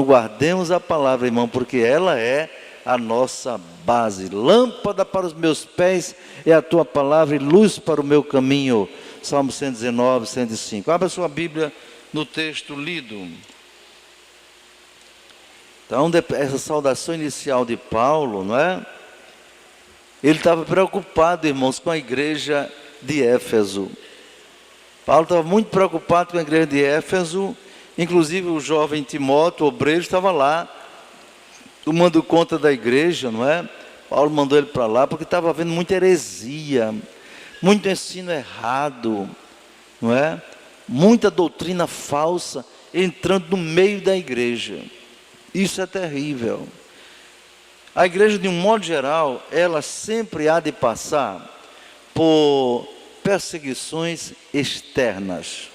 guardemos a palavra, irmão, porque ela é a nossa base. Lâmpada para os meus pés é a tua palavra e luz para o meu caminho. Salmo 119, 105. Abra sua Bíblia no texto lido. Então, essa saudação inicial de Paulo, não é? Ele estava preocupado, irmãos, com a igreja de Éfeso. Paulo estava muito preocupado com a igreja de Éfeso. Inclusive o jovem Timóteo, o obreiro, estava lá, tomando conta da igreja, não é? Paulo mandou ele para lá, porque estava havendo muita heresia, muito ensino errado, não é? Muita doutrina falsa entrando no meio da igreja. Isso é terrível. A igreja, de um modo geral, ela sempre há de passar por perseguições externas.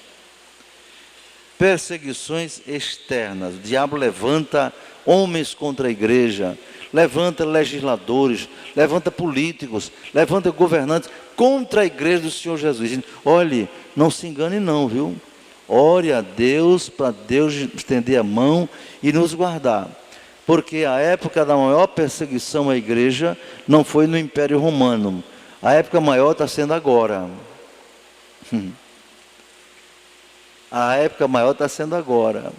Perseguições externas. O diabo levanta homens contra a igreja, levanta legisladores, levanta políticos, levanta governantes contra a igreja do Senhor Jesus. Olhe, não se engane não, viu? Ore a Deus, para Deus estender a mão e nos guardar. Porque a época da maior perseguição à igreja não foi no Império Romano. A época maior está sendo agora. A época maior está sendo agora.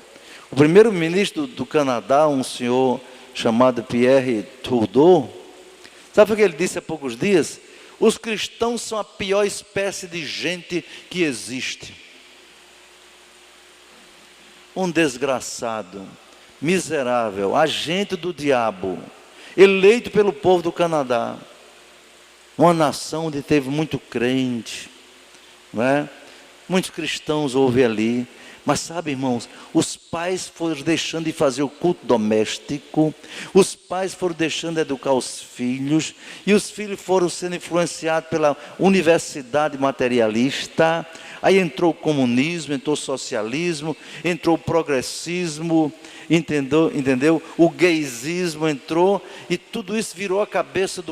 O primeiro-ministro do Canadá, um senhor chamado Pierre Trudeau, sabe o que ele disse há poucos dias? Os cristãos são a pior espécie de gente que existe. Um desgraçado, miserável, agente do diabo, eleito pelo povo do Canadá, uma nação onde teve muito crente, não é? Muitos cristãos houve ali, mas sabe, irmãos, os pais foram deixando de fazer o culto doméstico, os pais foram deixando de educar os filhos, e os filhos foram sendo influenciados pela universidade materialista. Aí entrou o comunismo, entrou o socialismo, entrou o progressismo, entendeu? O gaysismo entrou, e tudo isso virou a cabeça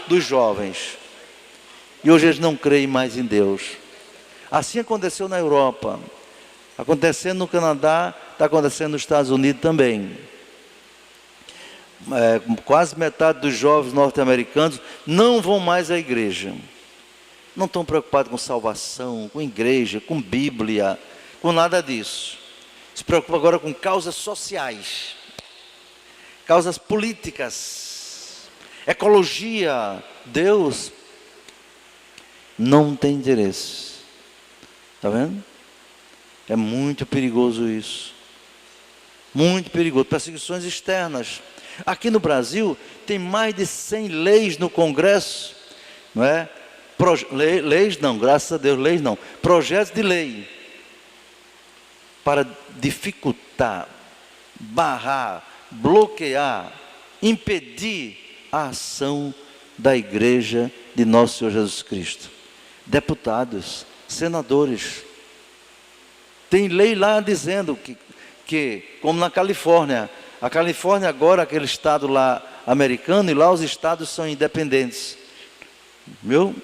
dos jovens. E hoje eles não creem mais em Deus. Assim aconteceu na Europa, acontecendo no Canadá, está acontecendo nos Estados Unidos também. Quase metade dos jovens norte-americanos não vão mais à igreja. Não estão preocupados com salvação, com igreja, com Bíblia, com nada disso. Se preocupam agora com causas sociais, causas políticas, ecologia. Deus não tem interesse. Está vendo? É muito perigoso isso. Muito perigoso. Perseguições externas. Aqui no Brasil, tem mais de 100 leis no Congresso, não é? Leis não, graças a Deus, leis não. Projetos de lei para dificultar, barrar, bloquear, impedir a ação da igreja de nosso Senhor Jesus Cristo. Deputados, senadores, tem lei lá dizendo que como na Califórnia, a Califórnia agora, aquele estado lá americano, e lá os estados são independentes, viu?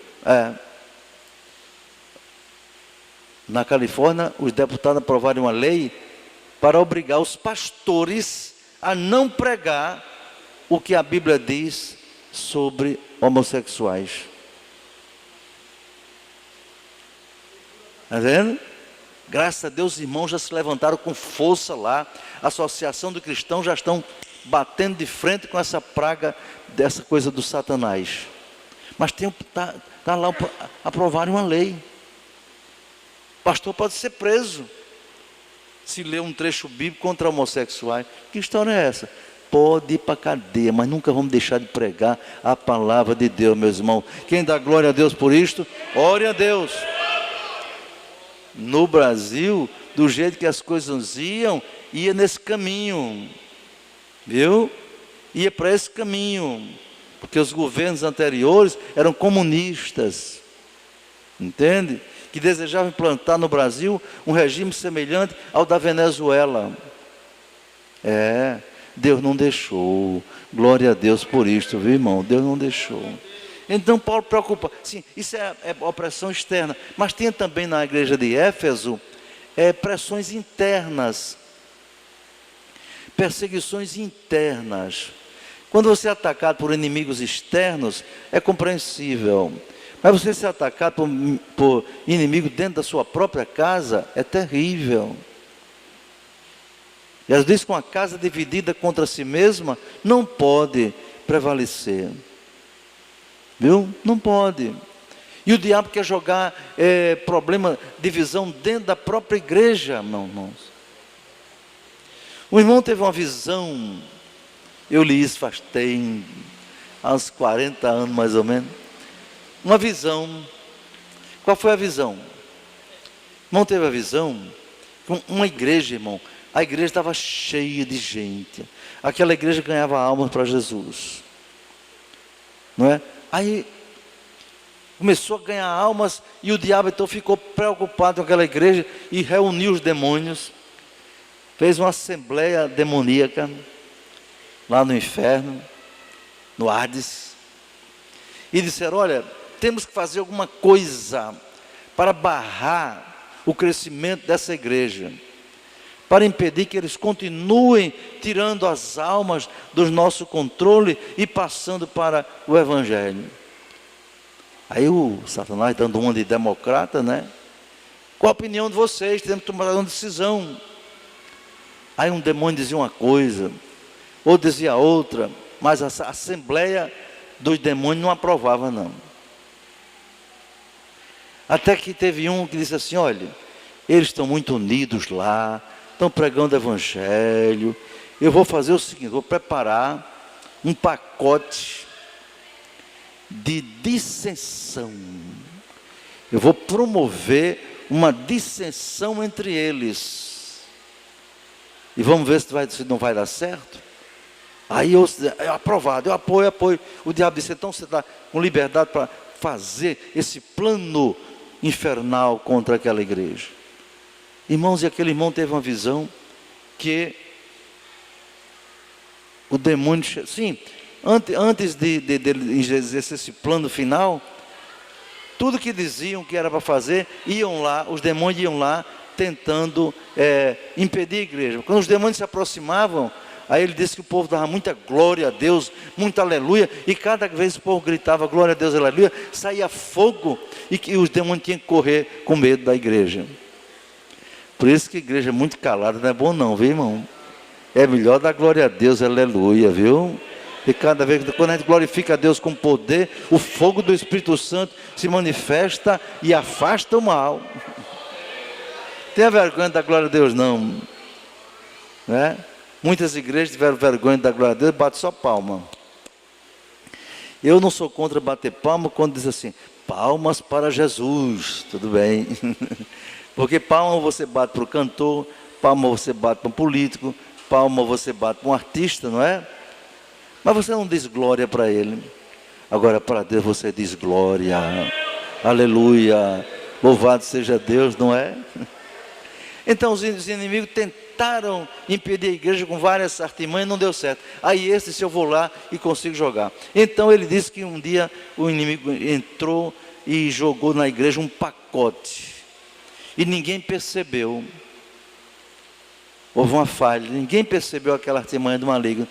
Na Califórnia, os deputados aprovaram uma lei para obrigar os pastores a não pregar o que a Bíblia diz sobre homossexuais. Está vendo? Graças a Deus, os irmãos já se levantaram com força lá. A Associação do Cristão já estão batendo de frente com essa praga, dessa coisa do Satanás. Mas está lá aprovarem uma lei. O pastor pode ser preso se ler um trecho bíblico contra homossexuais. Que história é essa? Pode ir para a cadeia, mas nunca vamos deixar de pregar a palavra de Deus, meus irmãos. Quem dá glória a Deus por isto, ore a Deus. No Brasil, do jeito que as coisas ia nesse caminho, viu? Ia para esse caminho, porque os governos anteriores eram comunistas, entende? Que desejavam implantar no Brasil um regime semelhante ao da Venezuela. Deus não deixou. Glória a Deus por isto, viu, irmão? Deus não deixou. Então Paulo preocupa. Sim, isso é opressão externa. Mas tinha também na igreja de Éfeso pressões internas. perseguições internas. Quando você é atacado por inimigos externos, é compreensível. Mas você ser atacado por inimigo dentro da sua própria casa, é terrível. E às vezes com a casa dividida contra si mesma, não pode prevalecer. Viu? Não pode. E o diabo quer jogar problema, divisão dentro da própria igreja, irmãos. O irmão teve uma visão, eu li isso há uns 40 anos mais ou menos. Uma visão. Qual foi a visão? O irmão teve a visão, uma igreja, irmão. A igreja estava cheia de gente. Aquela igreja ganhava almas para Jesus. Não é? Aí começou a ganhar almas e o diabo então ficou preocupado com aquela igreja e reuniu os demônios. Fez uma assembleia demoníaca lá no inferno, no Hades. E disseram, olha, temos que fazer alguma coisa para barrar o crescimento dessa igreja, para impedir que eles continuem tirando as almas do nosso controle e passando para o Evangelho. Aí o Satanás dando uma de democrata, né? Qual a opinião de vocês? Temos que tomar uma decisão. Aí um demônio dizia uma coisa, outro dizia outra, mas a assembleia dos demônios não aprovava não. Até que teve um que disse assim, olha, eles estão muito unidos lá, estão pregando o Evangelho, eu vou fazer o seguinte, vou preparar um pacote de dissensão. Eu vou promover uma dissensão entre eles. E vamos ver se não vai dar certo. Aí eu aprovado, eu apoio. O diabo disse, então você está com liberdade para fazer esse plano infernal contra aquela igreja. Irmãos, e aquele irmão teve uma visão que o demônio, sim, antes de exercer esse plano final, tudo que diziam que era para fazer, iam lá, os demônios iam lá, tentando impedir a igreja. Quando os demônios se aproximavam, aí ele disse que o povo dava muita glória a Deus, muita aleluia, e cada vez o povo gritava glória a Deus, aleluia, saía fogo, e que os demônios tinham que correr com medo da igreja. Por isso que a igreja muito calada não é bom não, viu irmão? É melhor dar glória a Deus, aleluia, viu? E cada vez, quando a gente glorifica a Deus com poder, o fogo do Espírito Santo se manifesta e afasta o mal. Tenha vergonha da glória a Deus não, né? Muitas igrejas tiveram vergonha da glória a Deus, bate só palma. Eu não sou contra bater palma quando diz assim, palmas para Jesus, tudo bem. Porque palma você bate para o cantor, palma você bate para um político, palma você bate para um artista, não é? Mas você não diz glória para ele. Agora para Deus você diz glória, aleluia, louvado seja Deus, não é? Então os inimigos tentaram impedir a igreja com várias artimanhas, não deu certo. Aí esse disse, eu vou lá e consigo jogar. Então ele disse que um dia o inimigo entrou e jogou na igreja um pacote. E ninguém percebeu. Houve uma falha, ninguém percebeu aquela artimanha do maligno.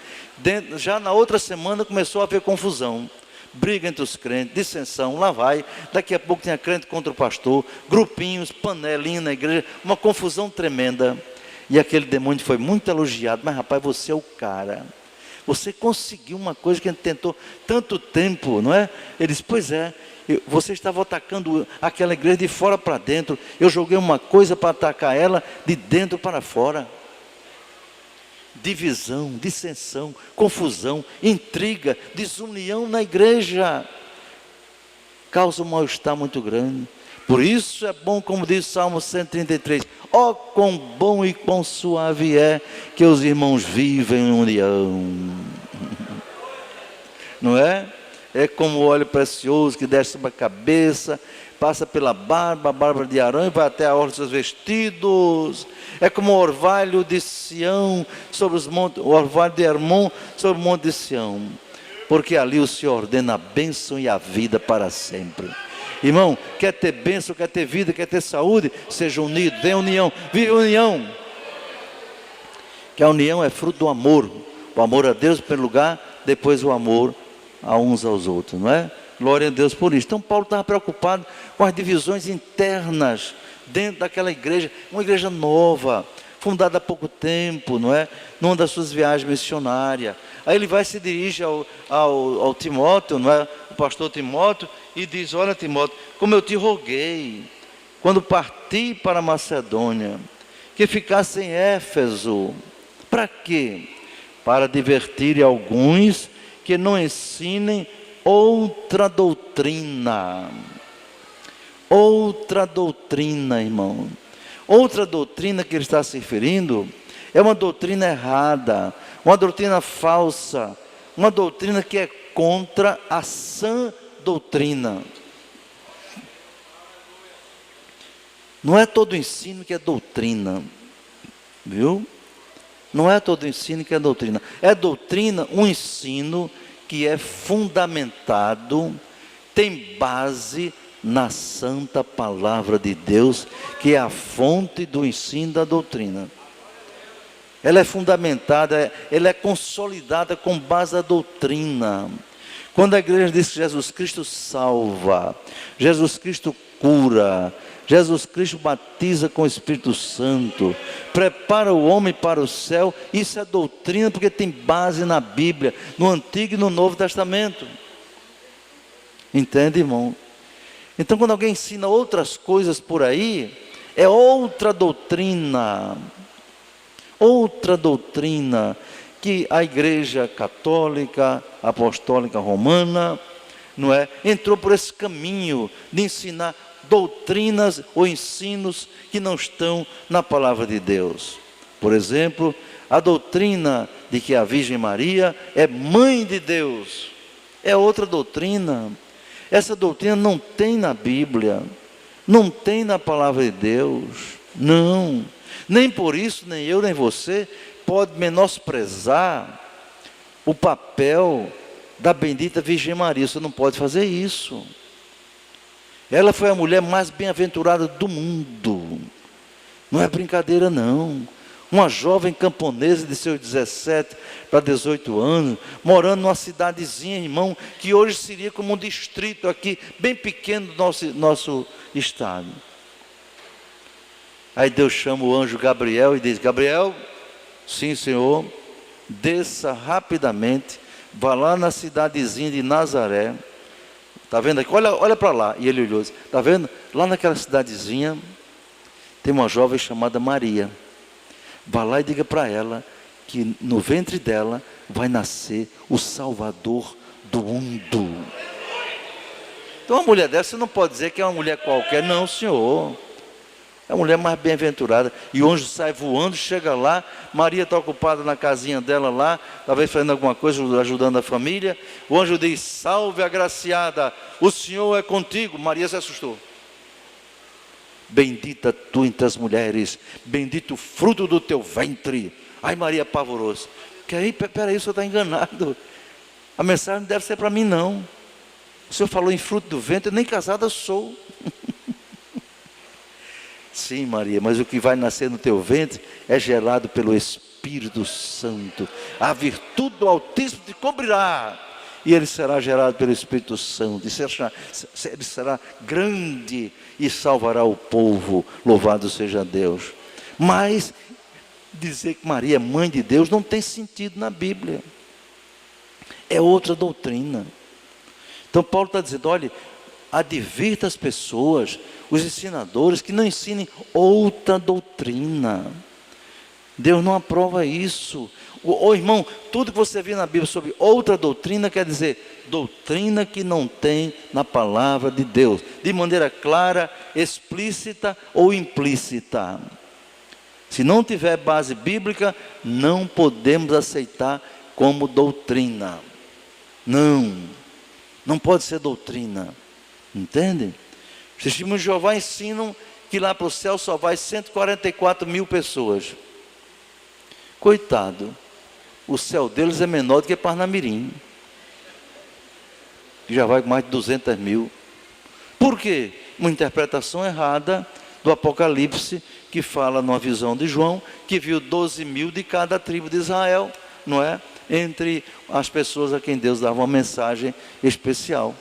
Já na outra semana começou a haver confusão. Briga entre os crentes, dissensão, lá vai. Daqui a pouco tinha crente contra o pastor, grupinhos, panelinha na igreja, uma confusão tremenda. E aquele demônio foi muito elogiado. Mas rapaz, você é o cara. Você conseguiu uma coisa que a gente tentou tanto tempo, não é? Ele disse, pois é. Você estava atacando aquela igreja de fora para dentro. Eu joguei uma coisa para atacar ela de dentro para fora. Divisão, dissensão, confusão, intriga, desunião na igreja. Causa um mal-estar muito grande. Por isso é bom, como diz o Salmo 133. Ó, quão bom e quão suave é que os irmãos vivem em união. Não é? É como o óleo precioso que desce sobre a cabeça, passa pela barba, a barba de Arão e vai até a orla dos seus vestidos. É como o orvalho de Sião sobre os montes, o orvalho de Hermon sobre o monte de Sião. Porque ali o Senhor ordena a bênção e a vida para sempre. Irmão, quer ter bênção, quer ter vida, quer ter saúde, seja unido, dê união, vive união. Que a união é fruto do amor. O amor a Deus em primeiro lugar, depois o amor a uns aos outros, não é? Glória a Deus por isso. Então Paulo estava preocupado com as divisões internas dentro daquela igreja, uma igreja nova, fundada há pouco tempo, não é? Numa das suas viagens missionárias. Aí ele vai se dirige ao Timóteo, não é? O pastor Timóteo, e diz: olha, Timóteo, como eu te roguei, quando parti para a Macedônia, que ficasse em Éfeso. Para quê? Para divertir alguns que não ensinem outra doutrina. Outra doutrina, irmão. Outra doutrina que ele está se referindo é uma doutrina errada, uma doutrina falsa, uma doutrina que é contra a sã doutrina. Não é todo ensino que é doutrina, viu? Não é todo ensino que é doutrina. É doutrina, um ensino que é fundamentado, tem base na santa palavra de Deus, que é a fonte do ensino da doutrina. Ela é fundamentada, ela é consolidada com base na doutrina. Quando a igreja diz que Jesus Cristo salva, Jesus Cristo cura, Jesus Cristo batiza com o Espírito Santo, prepara o homem para o céu, isso é doutrina porque tem base na Bíblia, no Antigo e no Novo Testamento. Entende, irmão? Então quando alguém ensina outras coisas por aí, é outra doutrina que a igreja católica, apostólica romana, não é? Entrou por esse caminho de ensinar doutrinas ou ensinos que não estão na palavra de Deus. Por exemplo, a doutrina de que a Virgem Maria é mãe de Deus, é outra doutrina. Essa doutrina não tem na Bíblia, não tem na palavra de Deus, não. Nem por isso, nem eu, nem você, pode menosprezar o papel da bendita Virgem Maria. Você não pode fazer isso. Ela foi a mulher mais bem-aventurada do mundo. Não é brincadeira, não. Uma jovem camponesa de seus 17 para 18 anos, morando numa cidadezinha, irmão, que hoje seria como um distrito aqui, bem pequeno do nosso estado. Aí Deus chama o anjo Gabriel e diz: Gabriel, sim, Senhor, desça rapidamente, vá lá na cidadezinha de Nazaré. Está vendo aqui? Olha para lá. E ele olhou e disse: está vendo? Lá naquela cidadezinha tem uma jovem chamada Maria. Vá lá e diga para ela que no ventre dela vai nascer o Salvador do mundo. Então uma mulher dessa, você não pode dizer que é uma mulher qualquer. Não, senhor. É a mulher mais bem-aventurada. E o anjo sai voando, chega lá. Maria está ocupada na casinha dela lá, talvez fazendo alguma coisa, ajudando a família. O anjo diz: salve, agraciada, o Senhor é contigo. Maria se assustou. Bendita tu entre as mulheres, bendito o fruto do teu ventre. Ai, Maria apavorou-se. Que aí, peraí, o senhor está enganado. A mensagem não deve ser para mim, não. O senhor falou em fruto do ventre, eu nem casada sou. Sim, Maria, mas o que vai nascer no teu ventre é gerado pelo Espírito Santo. A virtude do Altíssimo te cobrirá, e ele será gerado pelo Espírito Santo. Ele será grande e salvará o povo. Louvado seja Deus. Mas dizer que Maria é mãe de Deus não tem sentido na Bíblia. É outra doutrina. Então Paulo está dizendo: olha, advirta as pessoas, os ensinadores, que não ensinem outra doutrina. Deus não aprova isso. Irmão, tudo que você vê na Bíblia sobre outra doutrina quer dizer doutrina que não tem na palavra de Deus, de maneira clara, explícita ou implícita. Se não tiver base bíblica, não podemos aceitar como doutrina. Não pode ser doutrina. Entende? Os testemunhos de Jeová ensinam que lá para o céu só vai 144 mil pessoas. Coitado, o céu deles é menor do que Parnamirim, que já vai com mais de 200 mil. Por quê? Uma interpretação errada do Apocalipse, que fala numa visão de João, que viu 12.000 de cada tribo de Israel, não é? Entre as pessoas a quem Deus dava uma mensagem especial.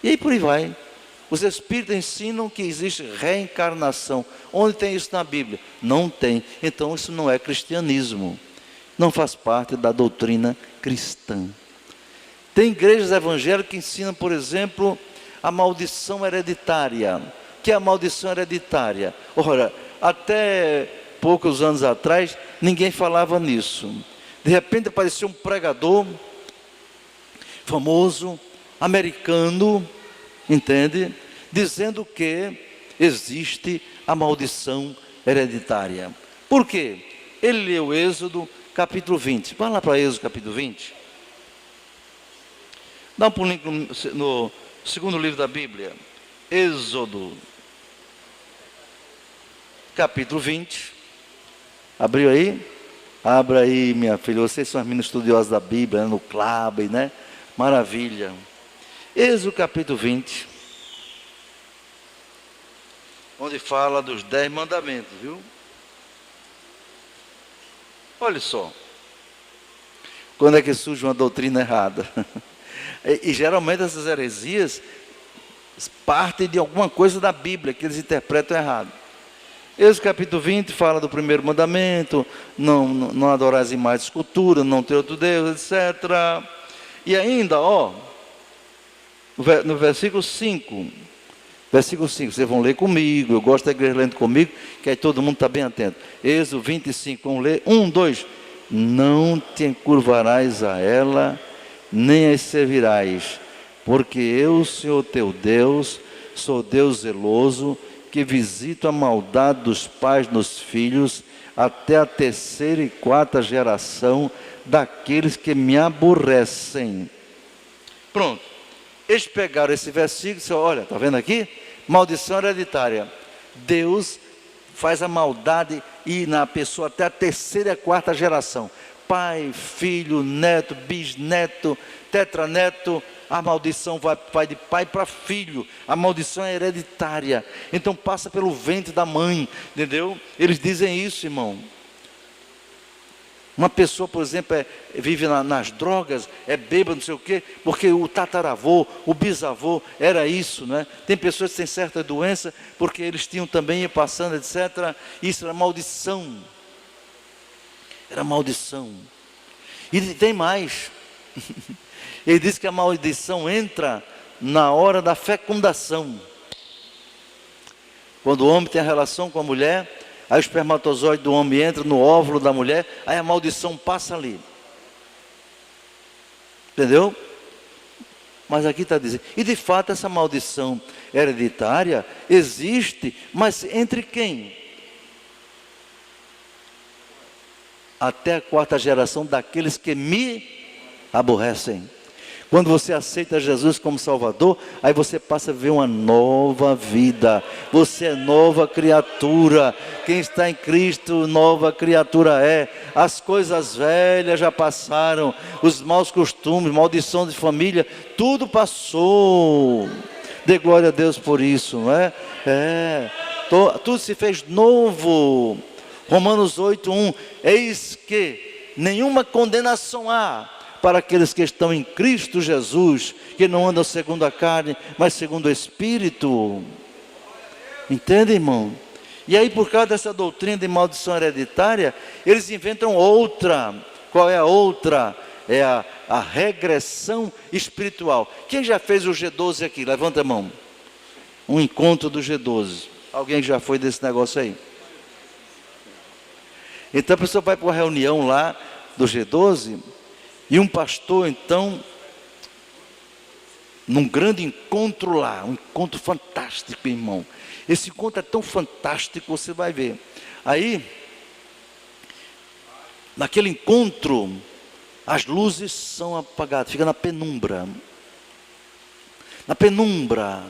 E aí por aí vai. Os espíritos ensinam que existe reencarnação. Onde tem isso na Bíblia? Não tem. Então isso não é cristianismo. Não faz parte da doutrina cristã. Tem igrejas evangélicas que ensinam, por exemplo, a maldição hereditária. O que é a maldição hereditária? Ora, até poucos anos atrás, ninguém falava nisso. De repente apareceu um pregador famoso, americano, entende? Dizendo que existe a maldição hereditária. Por quê? Ele leu Êxodo capítulo 20. Vai lá para Êxodo capítulo 20. Dá um pulinho no segundo livro da Bíblia. Êxodo capítulo 20. Abriu aí? Abra aí, minha filha. Vocês são as meninas estudiosas da Bíblia, né? No Clabe, né? Maravilha. Êxodo capítulo 20. Onde fala dos 10 mandamentos, viu? Olha só. Quando é que surge uma doutrina errada? E geralmente essas heresias partem de alguma coisa da Bíblia que eles interpretam errado. Êxodo capítulo 20 fala do primeiro mandamento, não adorar as imagens de escultura, não ter outro Deus, etc. E ainda, no versículo 5, vocês vão ler comigo, eu gosto da igreja lendo comigo, que aí todo mundo está bem atento. Êxodo 25, vamos ler, 1, 2, não te encurvarás a ela, nem as servirás, porque eu, Senhor teu Deus, sou Deus zeloso, que visito a maldade dos pais nos filhos, até a 3ª e 4ª geração daqueles que me aborrecem. Pronto, eles pegaram esse versículo e disseram, olha, está vendo aqui? Maldição hereditária. Deus faz a maldade ir na pessoa até a 3ª e 4ª geração. Pai, filho, neto, bisneto, tetraneto, a maldição vai de pai para filho, a maldição é hereditária, então passa pelo ventre da mãe, entendeu? Eles dizem isso, irmão. Uma pessoa, por exemplo, vive nas drogas, é bêbado, não sei o quê, porque o tataravô, o bisavô, era isso, né? Tem pessoas que têm certa doença, porque eles tinham também, ia passando, etc. Isso era maldição. Era maldição. E tem mais. Ele diz que a maldição entra na hora da fecundação. Quando o homem tem a relação com a mulher, aí o espermatozoide do homem entra no óvulo da mulher, aí a maldição passa ali. Entendeu? Mas aqui está dizendo, e de fato essa maldição hereditária existe, mas entre quem? Até a 4ª geração daqueles que me aborrecem. Quando você aceita Jesus como Salvador, aí você passa a ver uma nova vida. Você é nova criatura. Quem está em Cristo, nova criatura é. As coisas velhas já passaram. Os maus costumes, maldição de família, tudo passou. Dê glória a Deus por isso, não é? Tudo se fez novo. Romanos 8:1. Eis que nenhuma condenação há para aqueles que estão em Cristo Jesus, que não andam segundo a carne, mas segundo o Espírito. Entende, irmão? E aí, por causa dessa doutrina de maldição hereditária, eles inventam outra. Qual é a outra? É a regressão espiritual. Quem já fez o G12 aqui? Levanta a mão. Um encontro do G12. Alguém já foi desse negócio aí? Então a pessoa vai para uma reunião lá do G12, e um pastor, então, num grande encontro lá, um encontro fantástico, irmão. Esse encontro é tão fantástico, você vai ver. Aí, naquele encontro, as luzes são apagadas, fica na penumbra. Na penumbra.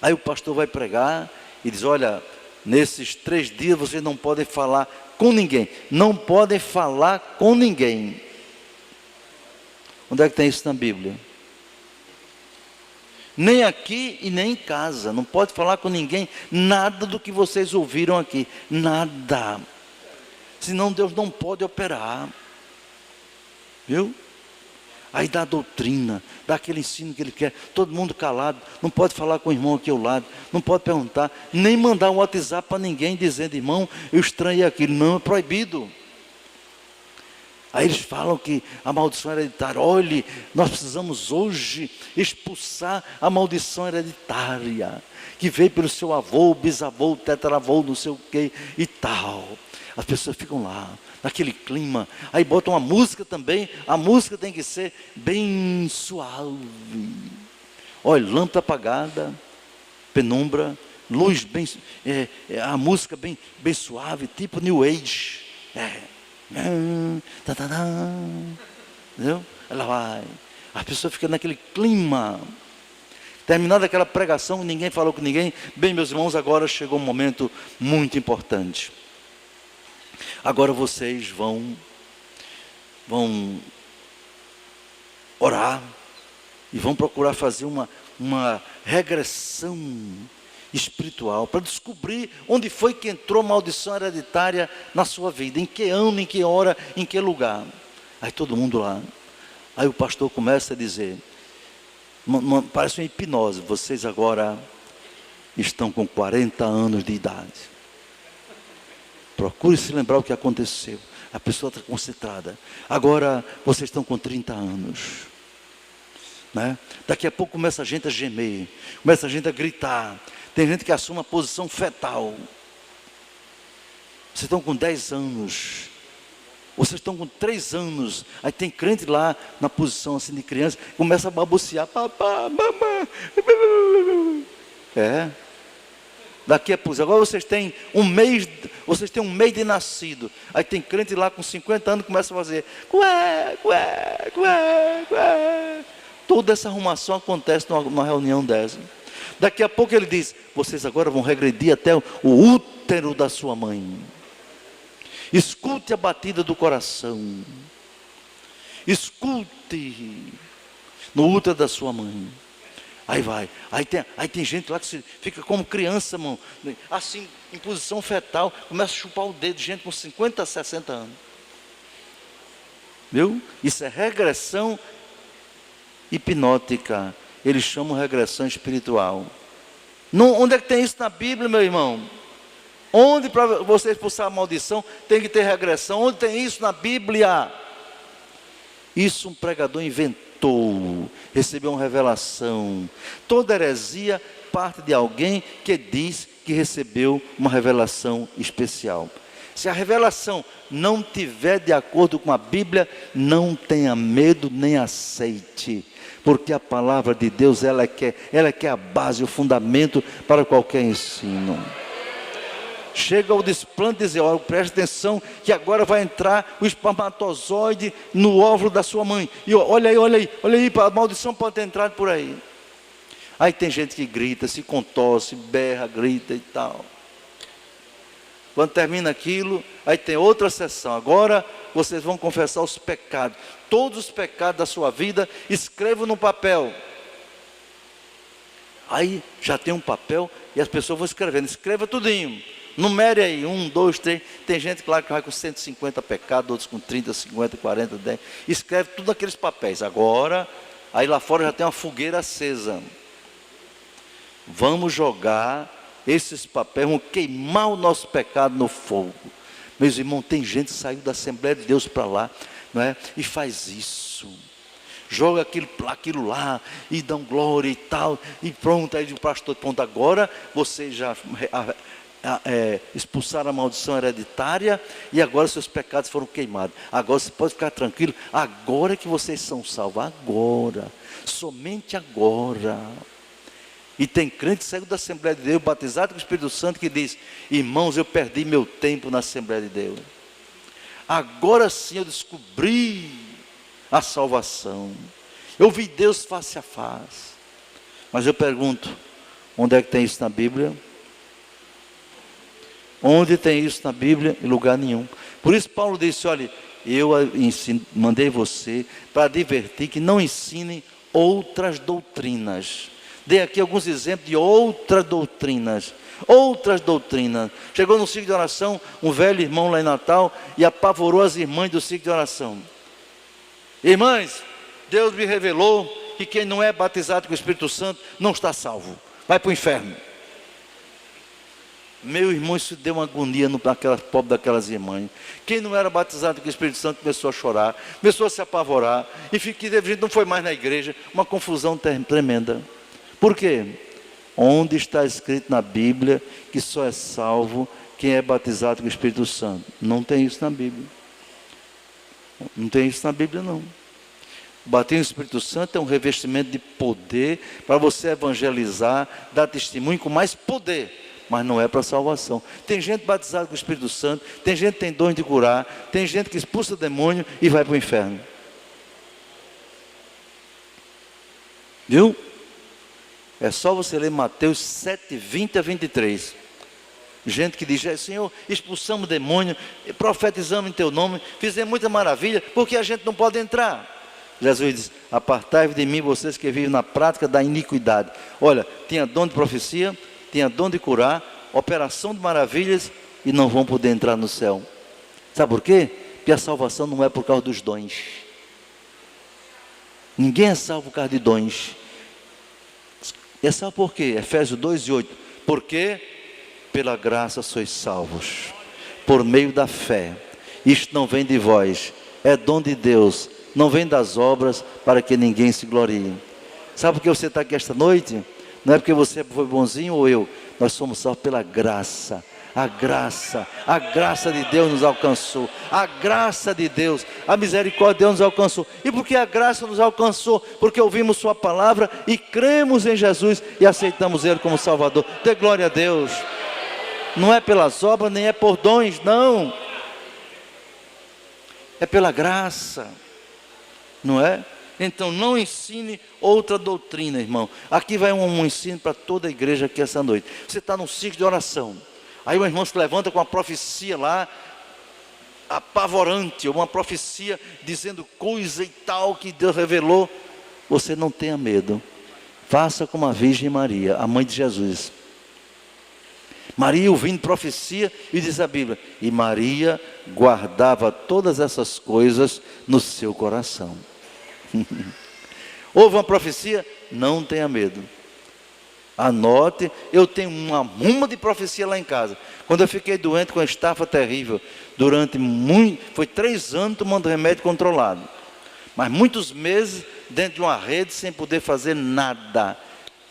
Aí o pastor vai pregar e diz, olha, nesses 3 dias vocês não podem falar com ninguém. Não podem falar com ninguém. Onde é que tem isso na Bíblia? Nem aqui e nem em casa. Não pode falar com ninguém nada do que vocês ouviram aqui. Nada. Senão Deus não pode operar. Viu? Aí dá a doutrina, dá aquele ensino que ele quer. Todo mundo calado. Não pode falar com o irmão aqui ao lado. Não pode perguntar. Nem mandar um WhatsApp para ninguém dizendo: irmão, eu estranhei aquilo. Não, é proibido. Aí eles falam que a maldição hereditária. Olhe, nós precisamos hoje expulsar a maldição hereditária, que veio pelo seu avô, bisavô, tetaravô, não sei o que e tal. As pessoas ficam lá, naquele clima. Aí botam uma música também. A música tem que ser bem suave. Olha, lâmpada apagada, penumbra, luz bem... a música bem suave, tipo New Age. Entendeu? Ela vai. As pessoas ficam naquele clima. Terminada aquela pregação, ninguém falou com ninguém. Bem, meus irmãos, agora chegou um momento muito importante. Agora vocês vão orar e vão procurar fazer uma regressão espiritual para descobrir onde foi que entrou a maldição hereditária na sua vida, em que ano, em que hora, em que lugar. Aí todo mundo lá. Aí o pastor começa a dizer, parece uma hipnose: vocês agora estão com 40 anos de idade. Procure se lembrar o que aconteceu. A pessoa está concentrada. Agora vocês estão com 30 anos. Né? Daqui a pouco começa a gente a gemer. Começa a gente a gritar. Tem gente que assume uma posição fetal. Vocês estão com 10 anos. Vocês estão com 3 anos. Aí tem crente lá na posição assim de criança. Começa a balbuciar. Papá, mamãe. Daqui a pouco, agora vocês têm um mês de nascido. Aí tem crente lá com 50 anos que começa a fazer cué, cué, cué, cué. Toda essa arrumação acontece numa reunião dessa. Daqui a pouco ele diz: vocês agora vão regredir até o útero da sua mãe. Escute a batida do coração. Escute no útero da sua mãe. Aí vai, aí tem gente lá que fica como criança, irmão, assim, em posição fetal, começa a chupar o dedo, gente com 50, 60 anos. Viu? Isso é regressão hipnótica. Eles chamam regressão espiritual. Onde é que tem isso na Bíblia, meu irmão? Onde para você expulsar a maldição tem que ter regressão? Onde tem isso na Bíblia? Isso um pregador inventou. Recebeu uma revelação. Toda heresia parte de alguém que diz que recebeu uma revelação especial. Se a revelação não tiver de acordo com a Bíblia, não tenha medo nem aceite, porque a palavra de Deus ela que é a base, o fundamento para qualquer ensino. Chega o desplante e diz: olha, preste atenção que agora vai entrar o espermatozoide no óvulo da sua mãe. E olha aí, a maldição pode ter entrado por aí. Aí tem gente que grita, se contorce, berra, grita e tal. Quando termina aquilo, aí tem outra sessão. Agora vocês vão confessar os pecados. Todos os pecados da sua vida, escrevam no papel. Aí já tem um papel e as pessoas vão escrevendo. Escreva tudinho. Numere aí, 1, 2, 3. Tem gente, claro, que vai com 150 pecados, outros com 30, 50, 40, 10. Escreve tudo aqueles papéis. Agora, aí lá fora já tem uma fogueira acesa. Vamos jogar esses papéis, vamos queimar o nosso pecado no fogo. Meus irmãos, tem gente que saiu da Assembleia de Deus para lá, não é? E faz isso. Joga aquilo lá e dão glória e tal. E pronto, aí o pastor, pronto, agora você já... expulsaram a maldição hereditária e agora seus pecados foram queimados. Agora você pode ficar tranquilo. Agora que vocês são salvos, agora, somente agora. E tem crente cego da Assembleia de Deus, batizado com o Espírito Santo, que diz: irmãos, eu perdi meu tempo na Assembleia de Deus. Agora sim eu descobri a salvação. Eu vi Deus face a face. Mas eu pergunto: onde é que tem isso na Bíblia? Onde tem isso na Bíblia? Em lugar nenhum. Por isso Paulo disse: olha, eu mandei você para advertir que não ensinem outras doutrinas. Dei aqui alguns exemplos de outras doutrinas. Outras doutrinas. Chegou no ciclo de oração, um velho irmão lá em Natal e apavorou as irmãs do ciclo de oração. Irmãs, Deus me revelou que quem não é batizado com o Espírito Santo não está salvo. Vai para o inferno. Meu irmão, isso deu uma agonia naquelas pobres daquelas irmãs. Quem não era batizado com o Espírito Santo começou a chorar, começou a se apavorar, e que a gente não foi mais na igreja, uma confusão tremenda. Por quê? Onde está escrito na Bíblia que só é salvo quem é batizado com o Espírito Santo? Não tem isso na Bíblia. Não tem isso na Bíblia, não. O batismo do Espírito Santo é um revestimento de poder para você evangelizar, dar testemunho com mais poder. Mas não é para salvação. Tem gente batizada com o Espírito Santo, tem gente que tem dom de curar, tem gente que expulsa demônio e vai para o inferno. Viu? É só você ler Mateus 7, 20 a 23. Gente que diz: Senhor, expulsamos demônio, profetizamos em teu nome, fizemos muita maravilha, porque a gente não pode entrar. Jesus diz: apartai-vos de mim, vocês que vivem na prática da iniquidade. Olha, tinha dom de profecia, tinha dom de curar, operação de maravilhas, e não vão poder entrar no céu. Sabe por quê? Porque a salvação não é por causa dos dons. Ninguém é salvo por causa de dons. É salvo por quê? Efésios 2 e 8. Porque pela graça sois salvos, por meio da fé. Isto não vem de vós, é dom de Deus, não vem das obras, para que ninguém se glorie. Sabe por que você está aqui esta noite? Não é porque você foi bonzinho ou eu. Nós somos salvos pela graça. A graça de Deus nos alcançou. A graça de Deus, a misericórdia de Deus nos alcançou. E por que a graça nos alcançou? Porque ouvimos sua palavra e cremos em Jesus e aceitamos Ele como Salvador. Dê glória a Deus. Não é pelas obras, nem é por dons, não. É pela graça. Não é? Então não ensine outra doutrina, irmão. Aqui vai um ensino para toda a igreja aqui essa noite. Você está num ciclo de oração. Aí o irmão se levanta com uma profecia lá, apavorante, uma profecia dizendo coisa e tal que Deus revelou. Você não tenha medo. Faça como a Virgem Maria, a mãe de Jesus. Maria ouvindo profecia, e diz a Bíblia: e Maria guardava todas essas coisas no seu coração. Houve uma profecia, não tenha medo. Anote, eu tenho uma ruma de profecia lá em casa. Quando eu fiquei doente com uma estafa terrível, foi 3 anos tomando remédio controlado, mas muitos meses dentro de uma rede sem poder fazer nada,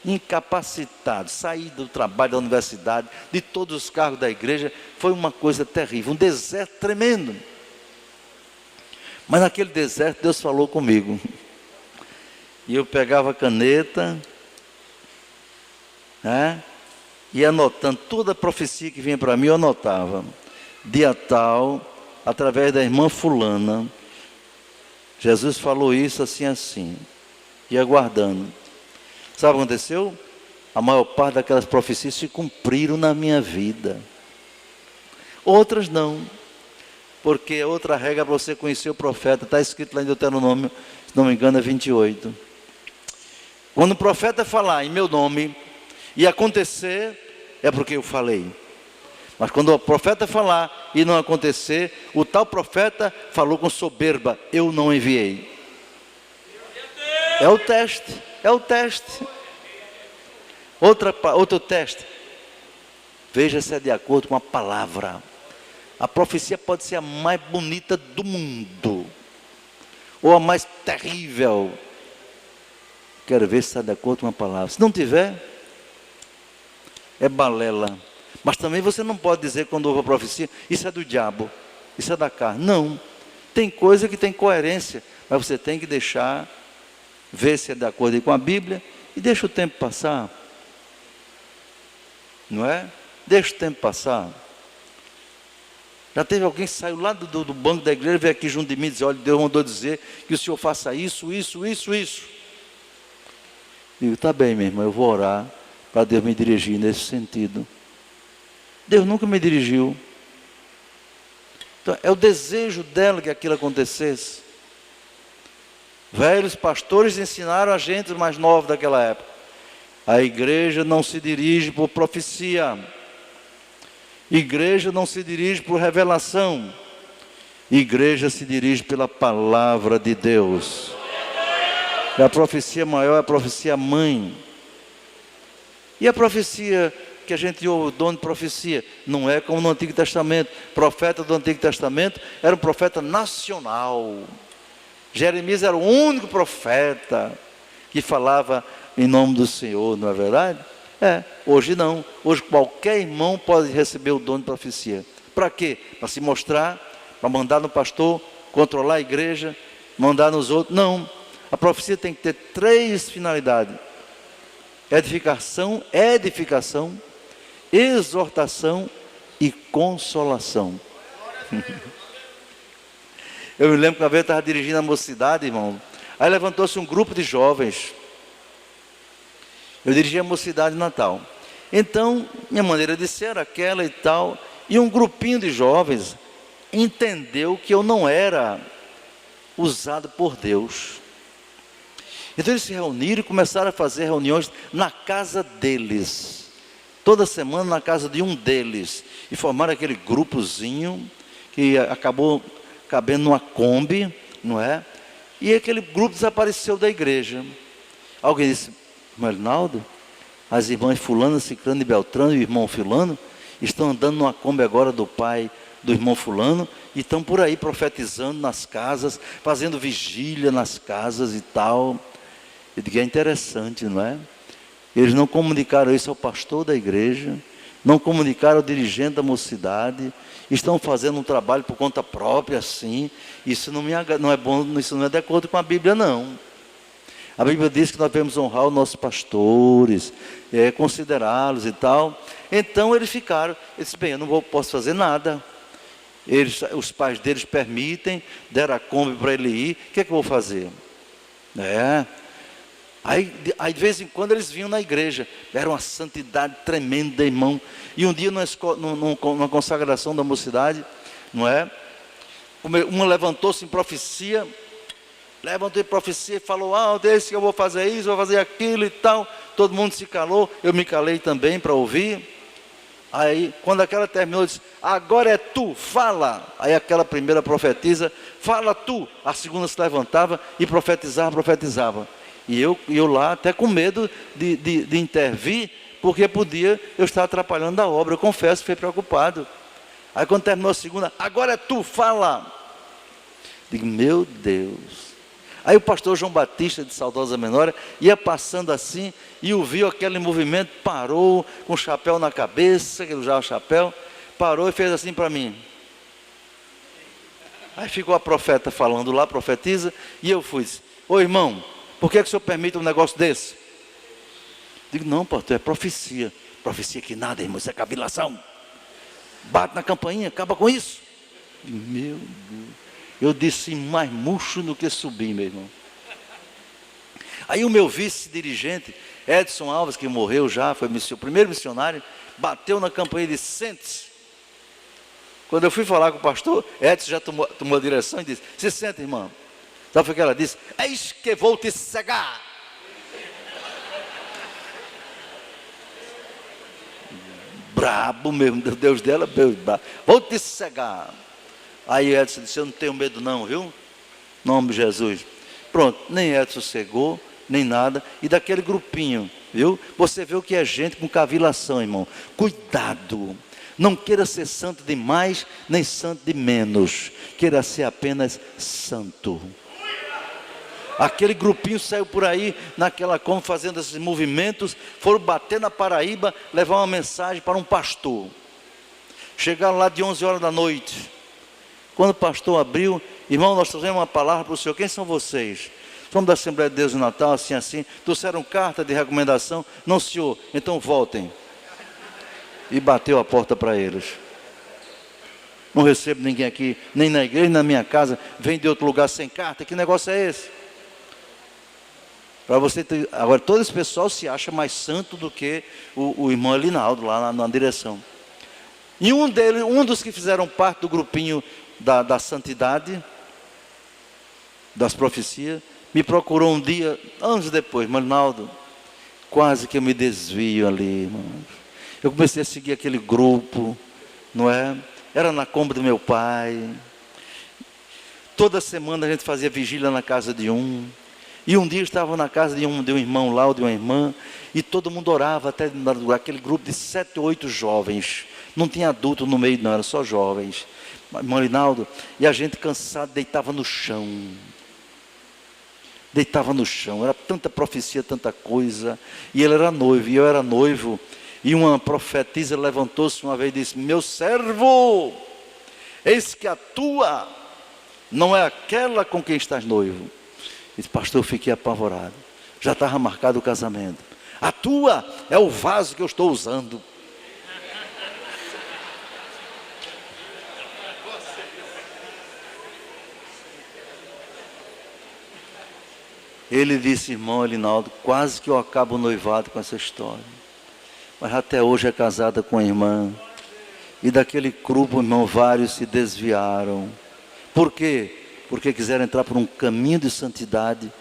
incapacitado, saí do trabalho da universidade, de todos os cargos da igreja. Foi uma coisa terrível, um deserto tremendo. Mas naquele deserto Deus falou comigo. E eu pegava a caneta, e anotando toda a profecia que vinha para mim, eu anotava. Dia tal, através da irmã fulana, Jesus falou isso assim, assim. E aguardando. Sabe o que aconteceu? A maior parte daquelas profecias se cumpriram na minha vida. Outras não. Porque outra regra para você conhecer o profeta, está escrito lá em Deuteronômio, se não me engano é 28. Quando o profeta falar em meu nome e acontecer, é porque eu falei. Mas quando o profeta falar e não acontecer, o tal profeta falou com soberba: eu não enviei. É o teste, é o teste. Outro teste. Veja se é de acordo com a palavra. A profecia pode ser a mais bonita do mundo, ou a mais terrível. Quero ver se está de acordo com a palavra. Se não tiver, é balela. Mas também você não pode dizer, quando ouve a profecia, isso é do diabo, isso é da carne. Não, tem coisa que tem coerência, mas você tem que deixar, ver se é de acordo com a Bíblia, e deixa o tempo passar. Não é? Deixa o tempo passar. Já teve alguém que saiu lá do banco da igreja, veio aqui junto de mim e disse: olha, Deus mandou dizer que o senhor faça isso. Digo: tá bem, meu irmão, eu vou orar para Deus me dirigir nesse sentido. Deus nunca me dirigiu. Então, é o desejo dela que aquilo acontecesse. Velhos pastores ensinaram a gente, os mais novos daquela época: A igreja não se dirige por profecia. Igreja não se dirige por revelação. Igreja se dirige pela palavra de Deus. E a profecia maior é a profecia mãe. E a profecia que a gente ouve, o dom de profecia, não é como no Antigo Testamento. O profeta do Antigo Testamento era um profeta nacional. Jeremias era o único profeta que falava em nome do Senhor, não é verdade? Hoje não. Hoje qualquer irmão pode receber o dom de profecia. Para quê? Para se mostrar, para mandar no pastor, controlar a igreja, mandar nos outros. Não. A profecia tem que ter 3 finalidades: edificação, exortação e consolação. Eu me lembro que uma vez eu estava dirigindo a mocidade, irmão. Aí levantou-se um grupo de jovens. Eu dirigia a mocidade Natal. Então, minha maneira de ser era aquela e tal. E um grupinho de jovens entendeu que eu não era usado por Deus. Então eles se reuniram e começaram a fazer reuniões na casa deles. Toda semana na casa de um deles. E formaram aquele grupozinho que acabou cabendo numa Kombi, não é? E aquele grupo desapareceu da igreja. Alguém disse: Arnaldo, as irmãs fulano, ciclano e beltrano e o irmão fulano estão andando numa Kombi agora do pai do irmão fulano e estão por aí profetizando nas casas, fazendo vigília nas casas e tal. Eu digo: é interessante, não é? Eles não comunicaram isso ao pastor da igreja, não comunicaram ao dirigente da mocidade, estão fazendo um trabalho por conta própria, assim. Isso não é bom, isso não é de acordo com a Bíblia, não. A Bíblia diz que nós devemos honrar os nossos pastores, considerá-los e tal. Então eles ficaram, eles disseram: bem, eu não posso fazer nada. Os pais deles permitem, deram a Kombi para ele ir, o que é que eu vou fazer? Aí de vez em quando eles vinham na igreja, era uma santidade tremenda, irmão. E um dia numa consagração da mocidade, não é? Uma levantou-se em profecia, e falou alto: esse que eu vou fazer isso, vou fazer aquilo e tal. Todo mundo se calou, eu me calei também para ouvir. Aí quando aquela terminou, disse: agora é tu, fala. Aí aquela primeira profetiza: fala tu. A segunda se levantava e profetizava. E eu lá até com medo de intervir, porque eu estar atrapalhando a obra. Eu confesso que fiquei preocupado. Aí quando terminou a segunda: agora é tu, fala. Digo: meu Deus. Aí o pastor João Batista, de saudosa memória, ia passando assim e ouviu aquele movimento, parou com o chapéu na cabeça, que ele usava chapéu, parou e fez assim para mim. Aí ficou a profeta falando lá, profetiza, e eu fui: ô irmão, por que o senhor permite um negócio desse? Digo: não, pastor, é profecia. Profecia que nada, irmão, isso é cavilação. Bate na campainha, acaba com isso. Meu Deus. Eu disse: mais murcho do que subir, meu irmão. Aí o meu vice-dirigente, Edson Alves, que morreu já, foi o primeiro missionário, bateu na campainha e disse: sente-se. Quando eu fui falar com o pastor, Edson já tomou a direção e disse: se sente, irmão. Sabe o que ela disse? Eis que vou te cegar. Brabo mesmo, Deus dela, vou te cegar. Aí Edson disse: eu não tenho medo não, viu? Em nome de Jesus. Pronto, nem Edson cegou, nem nada. E daquele grupinho, viu? Você vê o que é gente com cavilação, irmão. Cuidado. Não queira ser santo de mais, nem santo de menos. Queira ser apenas santo. Aquele grupinho saiu por aí, naquela como fazendo esses movimentos, foram bater na Paraíba, levar uma mensagem para um pastor. Chegaram lá de 11 horas da noite. Quando o pastor abriu: irmão, nós trazemos uma palavra para o senhor. Quem são vocês? Somos da Assembleia de Deus de Natal, assim. Trouxeram carta de recomendação? Não, senhor. Então voltem. E bateu a porta para eles. Não recebo ninguém aqui, nem na igreja, nem na minha casa. Vem de outro lugar sem carta. Que negócio é esse? Para você ter... Agora todo esse pessoal se acha mais santo do que o irmão Elinaldo lá na direção. E um dos que fizeram parte do grupinho da santidade, das profecias, me procurou um dia, anos depois: Arnaldo, quase que eu me desvio ali, irmão. Eu comecei a seguir aquele grupo, não é? Era na Kombi do meu pai. Toda semana a gente fazia vigília na casa de um. E um dia eu estava na casa de um irmão lá, ou de uma irmã, e todo mundo orava, até aquele grupo de 7 ou 8 jovens. Não tinha adulto no meio não, era só jovens. Irmão Rinaldo, e a gente cansado deitava no chão. Deitava no chão, era tanta profecia, tanta coisa. E ele era noivo, e eu era noivo. E uma profetisa levantou-se uma vez e disse: meu servo, eis que a tua não é aquela com quem estás noivo. E disse: pastor, eu fiquei apavorado. Já estava marcado o casamento. A tua é o vaso que eu estou usando. Ele disse: irmão Elinaldo, quase que eu acabo o noivado com essa história. Mas até hoje é casada com a irmã. E daquele grupo, irmão, vários se desviaram. Por quê? Porque quiseram entrar por um caminho de santidade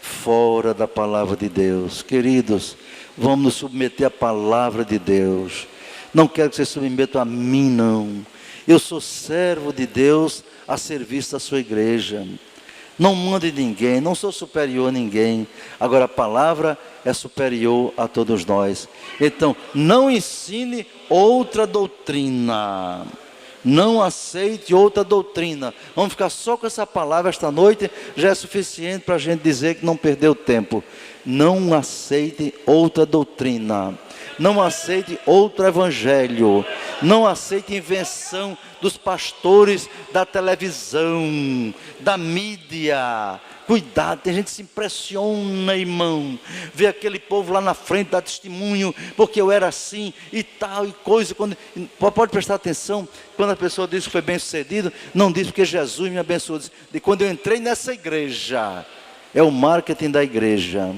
fora da palavra de Deus. Queridos, vamos nos submeter à palavra de Deus. Não quero que vocês se submetam a mim, não. Eu sou servo de Deus a serviço da sua igreja. Não mando em ninguém, não sou superior a ninguém. Agora a palavra é superior a todos nós. Então, não ensine outra doutrina. Não aceite outra doutrina. Vamos ficar só com essa palavra esta noite, já é suficiente para a gente dizer que não perdeu tempo. Não aceite outra doutrina. Não aceite outro evangelho. Não aceite invenção dos pastores da televisão, da mídia. Cuidado, tem gente que se impressiona, irmão. Vê aquele povo lá na frente, dar testemunho, porque eu era assim e tal e coisa. Pode prestar atenção, quando a pessoa diz que foi bem sucedido, não diz porque Jesus me abençoou. Diz, de quando eu entrei nessa igreja, é o marketing da igreja.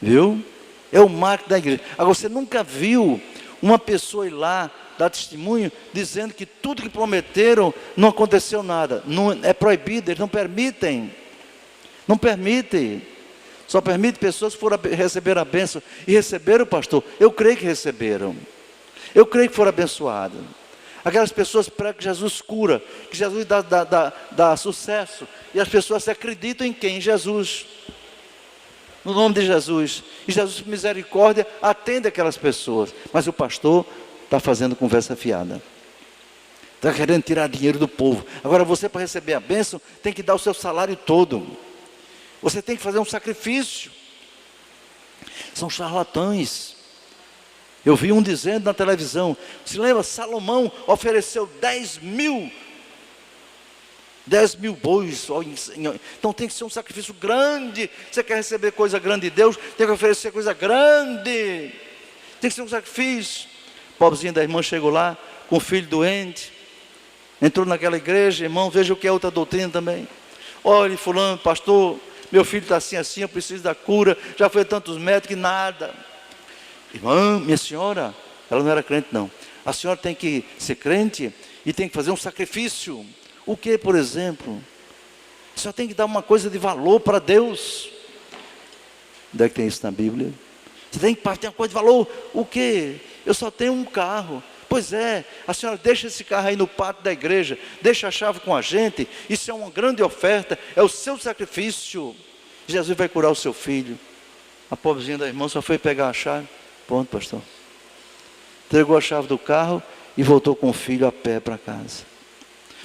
Viu? É o marketing da igreja. Agora, você nunca viu uma pessoa ir lá dar testemunho dizendo que tudo que prometeram não aconteceu nada. Não, é proibido, eles não permitem. Não permitem. Só permite pessoas que foram receber a bênção. E receberam, pastor? Eu creio que receberam. Eu creio que foram abençoadas. Aquelas pessoas pregam que Jesus cura, que Jesus dá sucesso. E as pessoas se acreditam em quem? Em Jesus. No nome de Jesus. E Jesus, por misericórdia, atende aquelas pessoas. Mas o pastor está fazendo conversa fiada. Está querendo tirar dinheiro do povo. Agora você, para receber a bênção, tem que dar o seu salário todo. Você tem que fazer um sacrifício. São charlatães. Eu vi um dizendo na televisão, se lembra, Salomão ofereceu 10 mil bois. Então tem que ser um sacrifício grande. Você quer receber coisa grande de Deus, tem que oferecer coisa grande. Tem que ser um sacrifício. O pobrezinho da irmã chegou lá com o filho doente, entrou naquela igreja. Irmão, veja o que é outra doutrina também. Olha, fulano, pastor, meu filho está assim, eu preciso da cura. Já foi a tantos médicos e nada. Irmã, minha senhora, ela não era crente não. A senhora tem que ser crente e tem que fazer um sacrifício. O que, por exemplo? A senhora tem que dar uma coisa de valor para Deus. Onde é que tem isso na Bíblia? Você tem que ter uma coisa de valor. O que? Eu só tenho um carro. Pois é, a senhora deixa esse carro aí no pátio da igreja, deixa a chave com a gente. Isso é uma grande oferta, é o seu sacrifício. Jesus vai curar o seu filho. A pobrezinha da irmã só foi pegar a chave. Ponto, pastor. Entregou a chave do carro e voltou com o filho a pé para casa.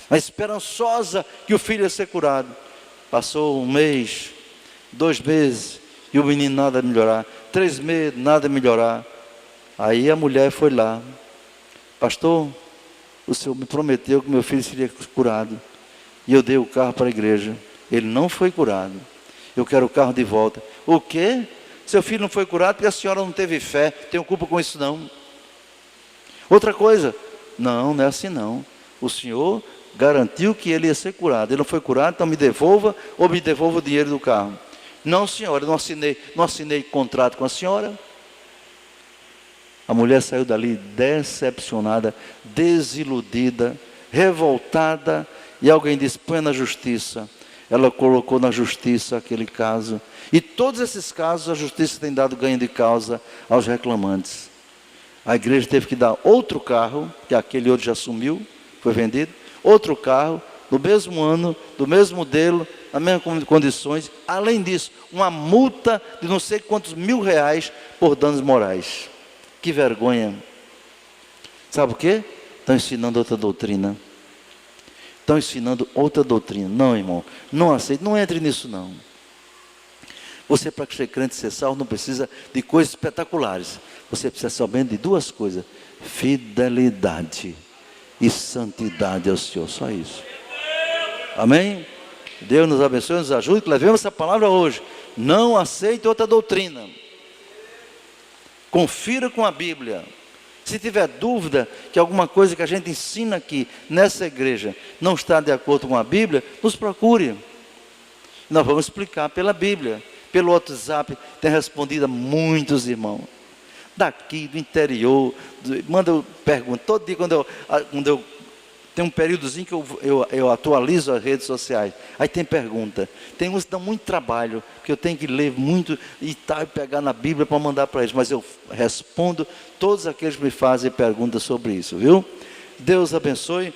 Mas esperançosa que o filho ia ser curado. Passou 1 mês, 2 meses, e o menino nada a melhorar. 3 meses, nada a melhorar. Aí a mulher foi lá. Pastor, o senhor me prometeu que meu filho seria curado. E eu dei o carro para a igreja. Ele não foi curado. Eu quero o carro de volta. O quê? Seu filho não foi curado porque a senhora não teve fé. Tenho culpa com isso não. Outra coisa. Não, não é assim não. O senhor garantiu que ele ia ser curado. Ele não foi curado, então me devolva ou me devolva o dinheiro do carro. Não, senhora, não assinei contrato com a senhora. A mulher saiu dali decepcionada, desiludida, revoltada. E alguém disse, põe na justiça. ela colocou na justiça aquele caso. E todos esses casos a justiça tem dado ganho de causa aos reclamantes. A igreja teve que dar outro carro, que aquele outro já sumiu, foi vendido, outro carro, no mesmo ano, do mesmo modelo, nas mesmas condições. Além disso, uma multa de não sei quantos R$1.000 por danos morais. Que vergonha. Sabe o quê? Estão ensinando outra doutrina. Estão ensinando outra doutrina. Não, irmão, não aceite, não entre nisso não. Você, para ser crente e ser salvo, não precisa de coisas espetaculares. Você precisa somente de duas coisas: fidelidade e santidade ao Senhor. Só isso. Amém? Deus nos abençoe, nos ajude, que levemos essa palavra hoje. Não aceite outra doutrina. Confira com a Bíblia. Se tiver dúvida que alguma coisa que a gente ensina aqui nessa igreja não está de acordo com a Bíblia, nos procure. Nós vamos explicar pela Bíblia. Pelo WhatsApp, tem respondido a muitos irmãos. Daqui, do interior, manda pergunta. Todo dia quando eu tenho um períodozinho que eu atualizo as redes sociais. Aí tem pergunta. Tem uns que dão muito trabalho, que eu tenho que ler muito e pegar na Bíblia para mandar para eles. Mas eu respondo todos aqueles que me fazem perguntas sobre isso, viu? Deus abençoe.